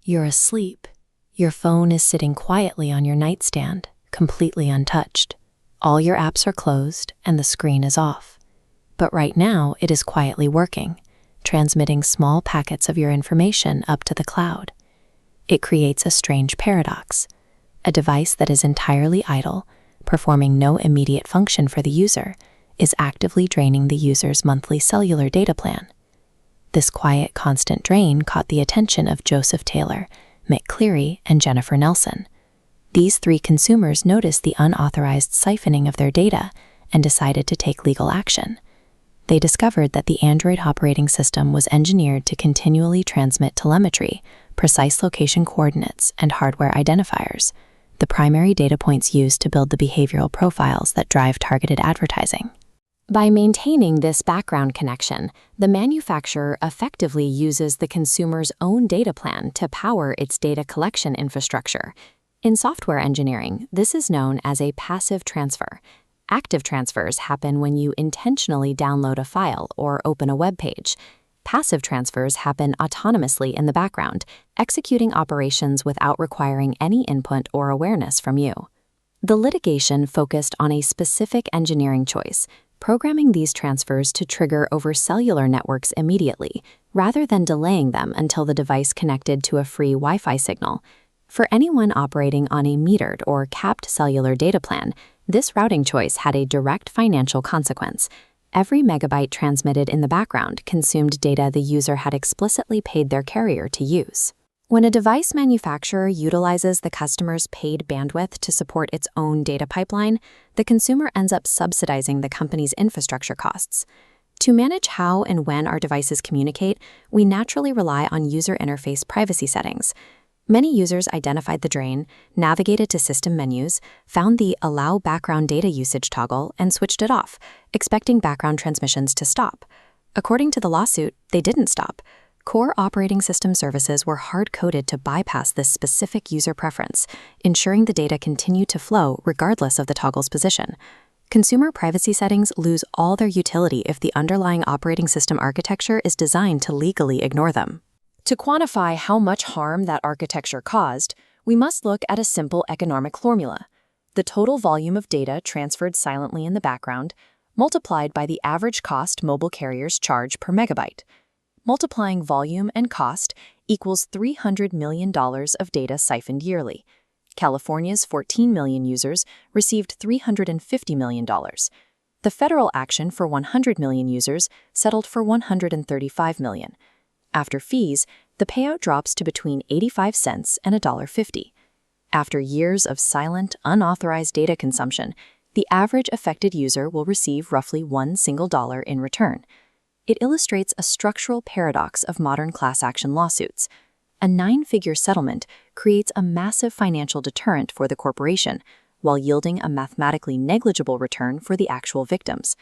You're asleep. Your phone is sitting quietly on your nightstand, completely untouched. All your apps are closed and the screen is off. But right now, it is quietly working, transmitting small packets of your information up to the cloud. It creates a strange paradox. A device that is entirely idle, performing no immediate function for the user, is actively draining the user's monthly cellular data plan. This quiet, constant drain caught the attention of Joseph Taylor, Mick Cleary, and Jennifer Nelson. These three consumers noticed the unauthorized siphoning of their data and decided to take legal action. They discovered that the Android operating system was engineered to continually transmit telemetry, precise location coordinates, and hardware identifiers, the primary data points used to build the behavioral profiles that drive targeted advertising. By maintaining this background connection, the manufacturer effectively uses the consumer's own data plan to power its data collection infrastructure. In software engineering, this is known as a passive transfer. Active transfers happen when you intentionally download a file or open a web page. Passive transfers happen autonomously in the background, executing operations without requiring any input or awareness from you. The litigation focused on a specific engineering choice, programming these transfers to trigger over cellular networks immediately, rather than delaying them until the device connected to a free Wi-Fi signal. For anyone operating on a metered or capped cellular data plan, this routing choice had a direct financial consequence. Every megabyte transmitted in the background consumed data the user had explicitly paid their carrier to use. When a device manufacturer utilizes the customer's paid bandwidth to support its own data pipeline, the consumer ends up subsidizing the company's infrastructure costs. To manage how and when our devices communicate, we naturally rely on user interface privacy settings. Many users identified the drain, navigated to system menus, found the Allow Background Data Usage toggle, and switched it off, expecting background transmissions to stop. According to the lawsuit, they didn't stop. Core operating system services were hard-coded to bypass this specific user preference, ensuring the data continued to flow regardless of the toggle's position. Consumer privacy settings lose all their utility if the underlying operating system architecture is designed to legally ignore them. To quantify how much harm that architecture caused, we must look at a simple economic formula: the total volume of data transferred silently in the background, multiplied by the average cost mobile carriers charge per megabyte. Multiplying volume and cost equals $300 million of data siphoned yearly. California's 14 million users received $350 million. The federal action for 100 million users settled for $135 million. After fees, the payout drops to between 85 cents and $1.50. After years of silent, unauthorized data consumption, the average affected user will receive roughly $1 in return. It illustrates a structural paradox of modern class action lawsuits. A 9-figure settlement creates a massive financial deterrent for the corporation, while yielding a mathematically negligible return for the actual victims.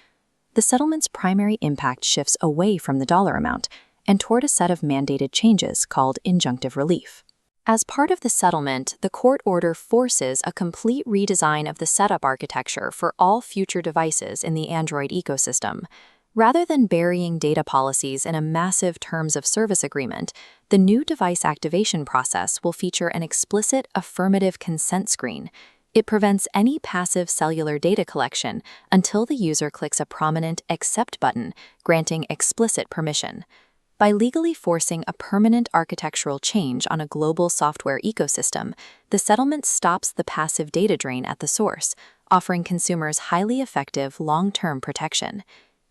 The settlement's primary impact shifts away from the dollar amount and toward a set of mandated changes called injunctive relief. As part of the settlement, the court order forces a complete redesign of the setup architecture for all future devices in the Android ecosystem. Rather than burying data policies in a massive terms of service agreement, the new device activation process will feature an explicit affirmative consent screen. It prevents any passive cellular data collection until the user clicks a prominent Accept button, granting explicit permission. By legally forcing a permanent architectural change on a global software ecosystem, the settlement stops the passive data drain at the source, offering consumers highly effective long-term protection.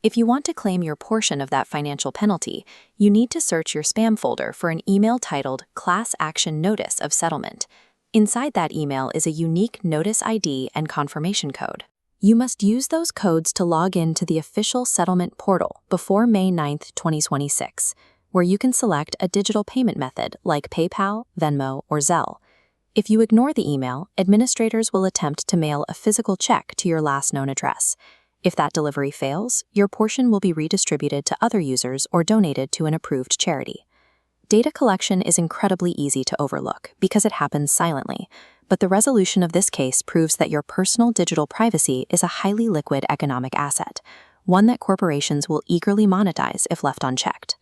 If you want to claim your portion of that financial penalty, you need to search your spam folder for an email titled Class Action Notice of Settlement. Inside that email is a unique notice ID and confirmation code. You must use those codes to log in to the official settlement portal before May 9, 2026, where you can select a digital payment method like PayPal, Venmo, or Zelle. If you ignore the email, administrators will attempt to mail a physical check to your last known address. If that delivery fails, your portion will be redistributed to other users or donated to an approved charity. Data collection is incredibly easy to overlook because it happens silently, but the resolution of this case proves that your personal digital privacy is a highly liquid economic asset, one that corporations will eagerly monetize if left unchecked.